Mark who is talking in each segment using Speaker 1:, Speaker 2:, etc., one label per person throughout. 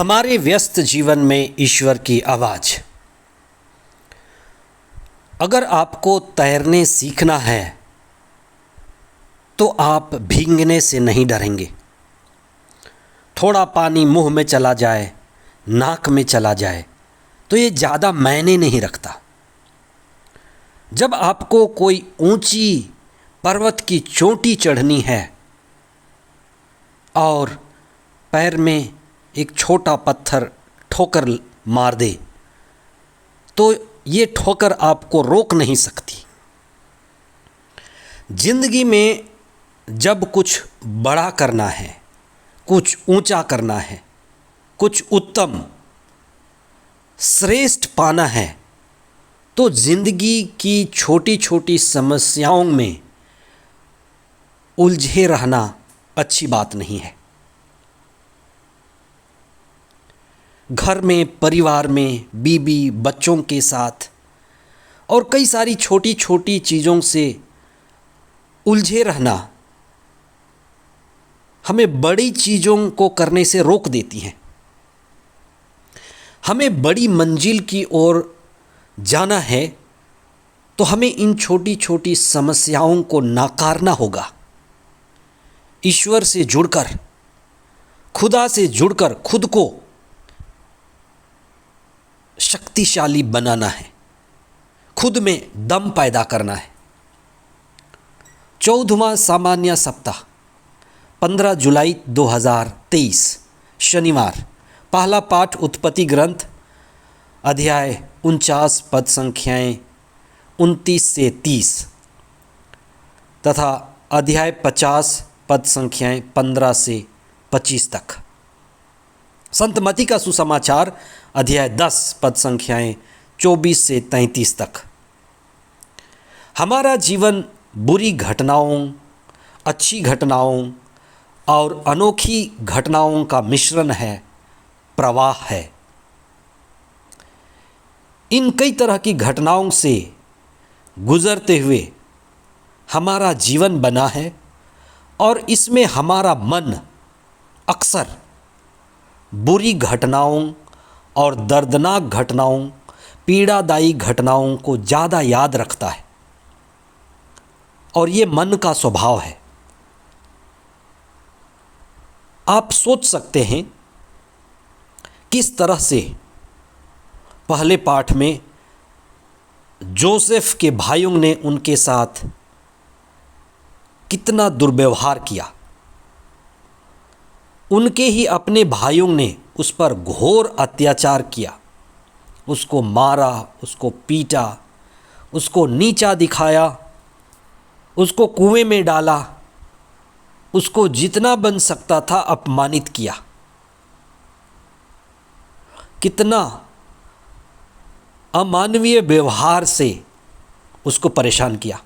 Speaker 1: हमारे व्यस्त जीवन में ईश्वर की आवाज़। अगर आपको तैरने सीखना है तो आप भीगने से नहीं डरेंगे। थोड़ा पानी मुंह में चला जाए, नाक में चला जाए तो ये ज़्यादा मायने नहीं रखता। जब आपको कोई ऊंची पर्वत की चोटी चढ़नी है और पैर में एक छोटा पत्थर ठोकर मार दे तो ये ठोकर आपको रोक नहीं सकती। जिंदगी में जब कुछ बड़ा करना है, कुछ ऊंचा करना है, कुछ उत्तम श्रेष्ठ पाना है तो जिंदगी की छोटी छोटी समस्याओं में उलझे रहना अच्छी बात नहीं है। घर में, परिवार में, बीवी बच्चों के साथ और कई सारी छोटी छोटी चीज़ों से उलझे रहना हमें बड़ी चीज़ों को करने से रोक देती हैं। हमें बड़ी मंजिल की ओर जाना है तो हमें इन छोटी छोटी समस्याओं को नाकारना होगा। ईश्वर से जुड़कर, खुदा से जुड़कर खुद को शक्तिशाली बनाना है, खुद में दम पैदा करना है। 14वां सामान्य सप्ताह 15 जुलाई 2023 शनिवार। पहला पाठ उत्पत्ति ग्रंथ अध्याय 49 पद संख्याएं 29 से 30 तथा अध्याय 50 पद संख्याएं 15 से 25 तक। संत मत्ती का सुसमाचार अध्याय 10 पद संख्याएं 24 से 33 तक। हमारा जीवन बुरी घटनाओं, अच्छी घटनाओं और अनोखी घटनाओं का मिश्रण है, प्रवाह है। इन कई तरह की घटनाओं से गुजरते हुए हमारा जीवन बना है और इसमें हमारा मन अक्सर बुरी घटनाओं और दर्दनाक घटनाओं, पीड़ादायी घटनाओं को ज़्यादा याद रखता है और ये मन का स्वभाव है। आप सोच सकते हैं किस तरह से पहले पाठ में जोसेफ के भाइयों ने उनके साथ कितना दुर्व्यवहार किया। उनके ही अपने भाइयों ने उस पर घोर अत्याचार किया, उसको मारा, उसको पीटा, उसको नीचा दिखाया, उसको कुएं में डाला, उसको जितना बन सकता था अपमानित किया। कितना अमानवीय व्यवहार से उसको परेशान किया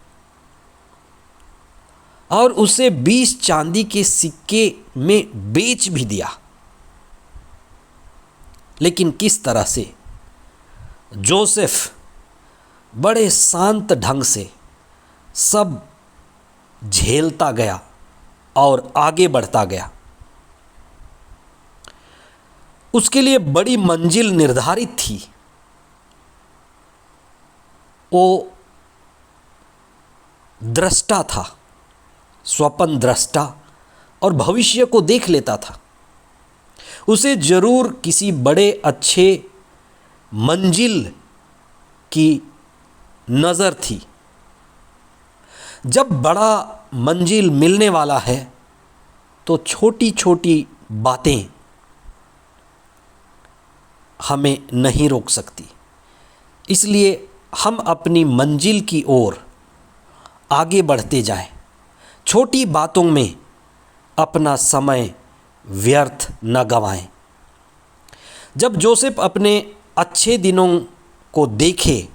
Speaker 1: और उसे 20 चांदी के सिक्के में बेच भी दिया। लेकिन किस तरह से जोसेफ बड़े शांत ढंग से सब झेलता गया और आगे बढ़ता गया। उसके लिए बड़ी मंजिल निर्धारित थी। वो दृष्टा था, स्वप्न दृष्टा, और भविष्य को देख लेता था। उसे जरूर किसी बड़े अच्छे मंजिल की नज़र थी। जब बड़ा मंजिल मिलने वाला है तो छोटी छोटी बातें हमें नहीं रोक सकती। इसलिए हम अपनी मंजिल की ओर आगे बढ़ते जाएं। छोटी बातों में अपना समय व्यर्थ न गंवाएं। जब जोसेफ अपने अच्छे दिनों को देखे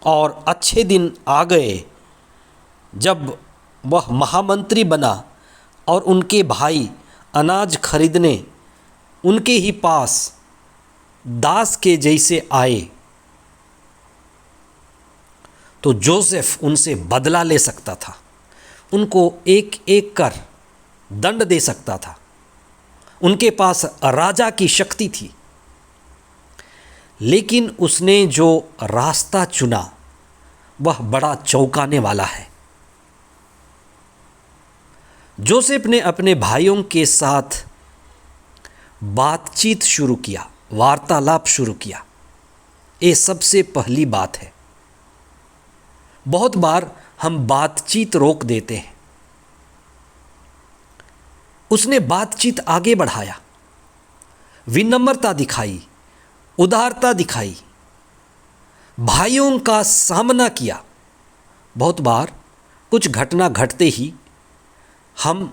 Speaker 1: और अच्छे दिन आ गए, जब वह महामंत्री बना और उनके भाई अनाज खरीदने उनके ही पास दास के जैसे आए, तो जोसेफ उनसे बदला ले सकता था, उनको एक एक कर दंड दे सकता था, उनके पास राजा की शक्ति थी, लेकिन उसने जो रास्ता चुना वह बड़ा चौंकाने वाला है। जोसेफ ने अपने भाइयों के साथ बातचीत शुरू किया, वार्तालाप शुरू किया। ये सबसे पहली बात है। बहुत बार हम बातचीत रोक देते हैं। उसने बातचीत आगे बढ़ाया, विनम्रता दिखाई, उदारता दिखाई, भाइयों का सामना किया। बहुत बार कुछ घटना घटते ही हम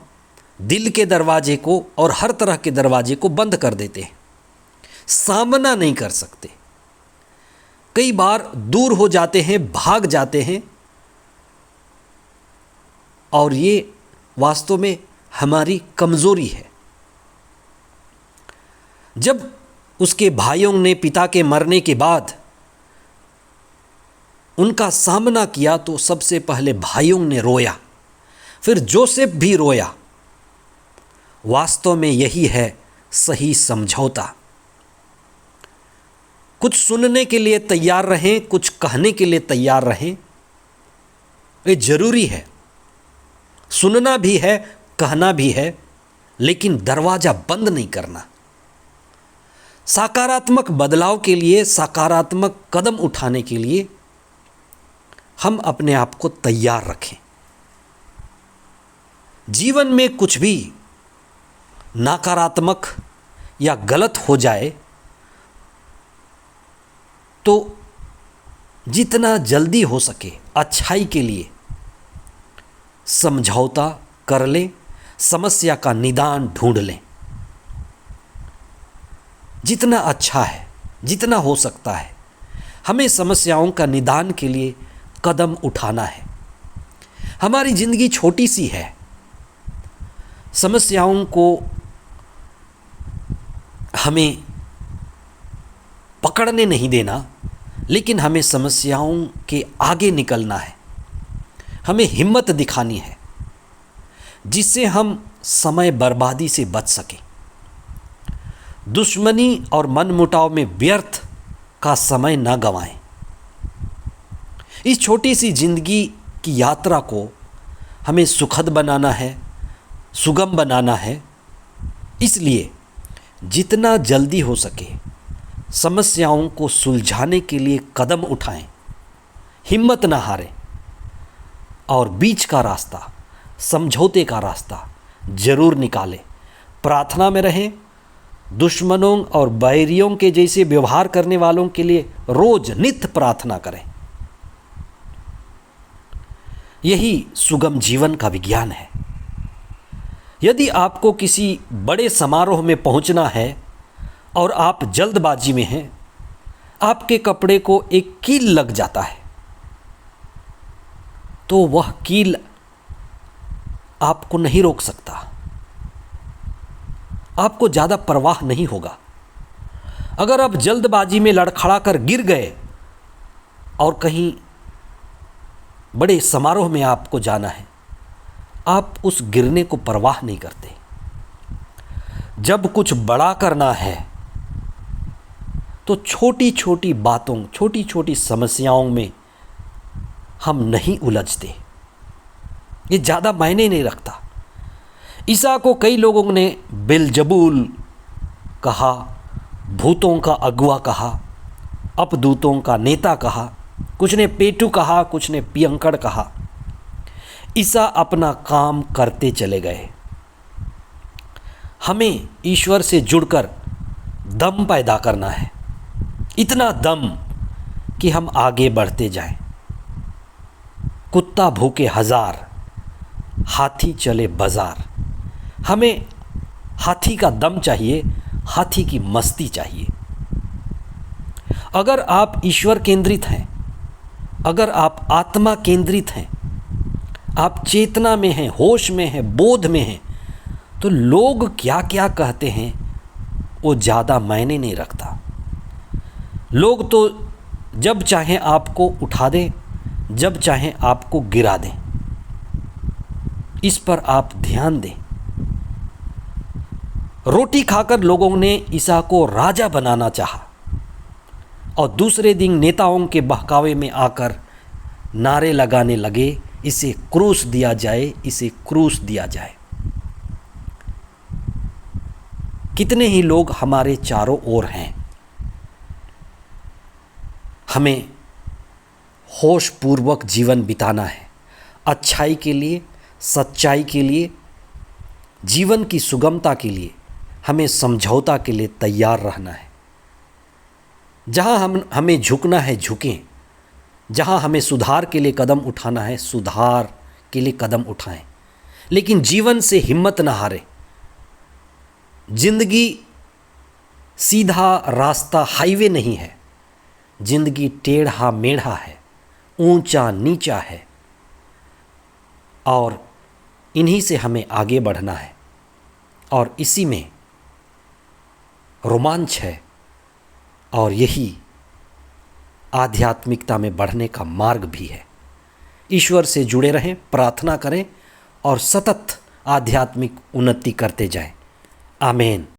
Speaker 1: दिल के दरवाजे को और हर तरह के दरवाजे को बंद कर देते हैं, सामना नहीं कर सकते। कई बार दूर हो जाते हैं, भाग जाते हैं, और ये वास्तव में हमारी कमजोरी है। जब उसके भाइयों ने पिता के मरने के बाद उनका सामना किया तो सबसे पहले भाइयों ने रोया, फिर जोसेफ भी रोया। वास्तव में यही है सही समझौता। कुछ सुनने के लिए तैयार रहें, कुछ कहने के लिए तैयार रहें। ये जरूरी है, सुनना भी है, कहना भी है, लेकिन दरवाजा बंद नहीं करना। सकारात्मक बदलाव के लिए, सकारात्मक कदम उठाने के लिए हम अपने आप को तैयार रखें। जीवन में कुछ भी नकारात्मक या गलत हो जाए तो जितना जल्दी हो सके अच्छाई के लिए समझौता कर लें, समस्या का निदान ढूंढ लें। जितना अच्छा है, जितना हो सकता है, हमें समस्याओं का निदान के लिए कदम उठाना है। हमारी ज़िंदगी छोटी सी है, समस्याओं को हमें पकड़ने नहीं देना, लेकिन हमें समस्याओं के आगे निकलना है। हमें हिम्मत दिखानी है जिससे हम समय बर्बादी से बच सकें। दुश्मनी और मनमुटाव में व्यर्थ का समय न गंवाएं। इस छोटी सी जिंदगी की यात्रा को हमें सुखद बनाना है, सुगम बनाना है। इसलिए जितना जल्दी हो सके समस्याओं को सुलझाने के लिए कदम उठाएं, हिम्मत न हारें और बीच का रास्ता, समझौते का रास्ता जरूर निकालें। प्रार्थना में रहें। दुश्मनों और बैरियों के जैसे व्यवहार करने वालों के लिए रोज नित्य प्रार्थना करें। यही सुगम जीवन का विज्ञान है। यदि आपको किसी बड़े समारोह में पहुंचना है और आप जल्दबाजी में हैं, आपके कपड़े को एक कील लग जाता है, तो वह कील आपको नहीं रोक सकता। आपको ज़्यादा परवाह नहीं होगा। अगर आप जल्दबाजी में लड़खड़ा कर गिर गए और कहीं बड़े समारोह में आपको जाना है, आप उस गिरने को परवाह नहीं करते। जब कुछ बड़ा करना है तो छोटी छोटी बातों, छोटी छोटी समस्याओं में हम नहीं उलझते। ये ज़्यादा मायने नहीं रखता। ईसा को कई लोगों ने बेलजबूल कहा, भूतों का अगुआ कहा, अपदूतों का नेता कहा, कुछ ने पेटू कहा, कुछ ने पियंकड़ कहा। ईसा अपना काम करते चले गए। हमें ईश्वर से जुड़कर दम पैदा करना है, इतना दम कि हम आगे बढ़ते जाएं। कुत्ता भूखे हजार, हाथी चले बाजार। हमें हाथी का दम चाहिए, हाथी की मस्ती चाहिए। अगर आप ईश्वर केंद्रित हैं, अगर आप आत्मा केंद्रित हैं, आप चेतना में हैं, होश में हैं, बोध में हैं, तो लोग क्या क्या कहते हैं वो ज़्यादा मायने नहीं रखता। लोग तो जब चाहें आपको उठा दें, जब चाहें आपको गिरा दें। इस पर आप ध्यान दें। रोटी खाकर लोगों ने ईसा को राजा बनाना चाहा और दूसरे दिन नेताओं के बहकावे में आकर नारे लगाने लगे, इसे क्रूस दिया जाए, इसे क्रूस दिया जाए। कितने ही लोग हमारे चारों ओर हैं। हमें होशपूर्वक जीवन बिताना है, अच्छाई के लिए, सच्चाई के लिए, जीवन की सुगमता के लिए हमें समझौता के लिए तैयार रहना है। जहाँ हमें झुकना है झुकें, जहाँ हमें सुधार के लिए कदम उठाना है सुधार के लिए कदम उठाएं, लेकिन जीवन से हिम्मत न हारें। जिंदगी सीधा रास्ता हाईवे नहीं है, जिंदगी टेढ़ा मेढ़ा है, ऊंचा नीचा है, और इन्हीं से हमें आगे बढ़ना है और इसी में रोमांच है और यही आध्यात्मिकता में बढ़ने का मार्ग भी है। ईश्वर से जुड़े रहें, प्रार्थना करें और सतत आध्यात्मिक उन्नति करते जाएं। आमीन।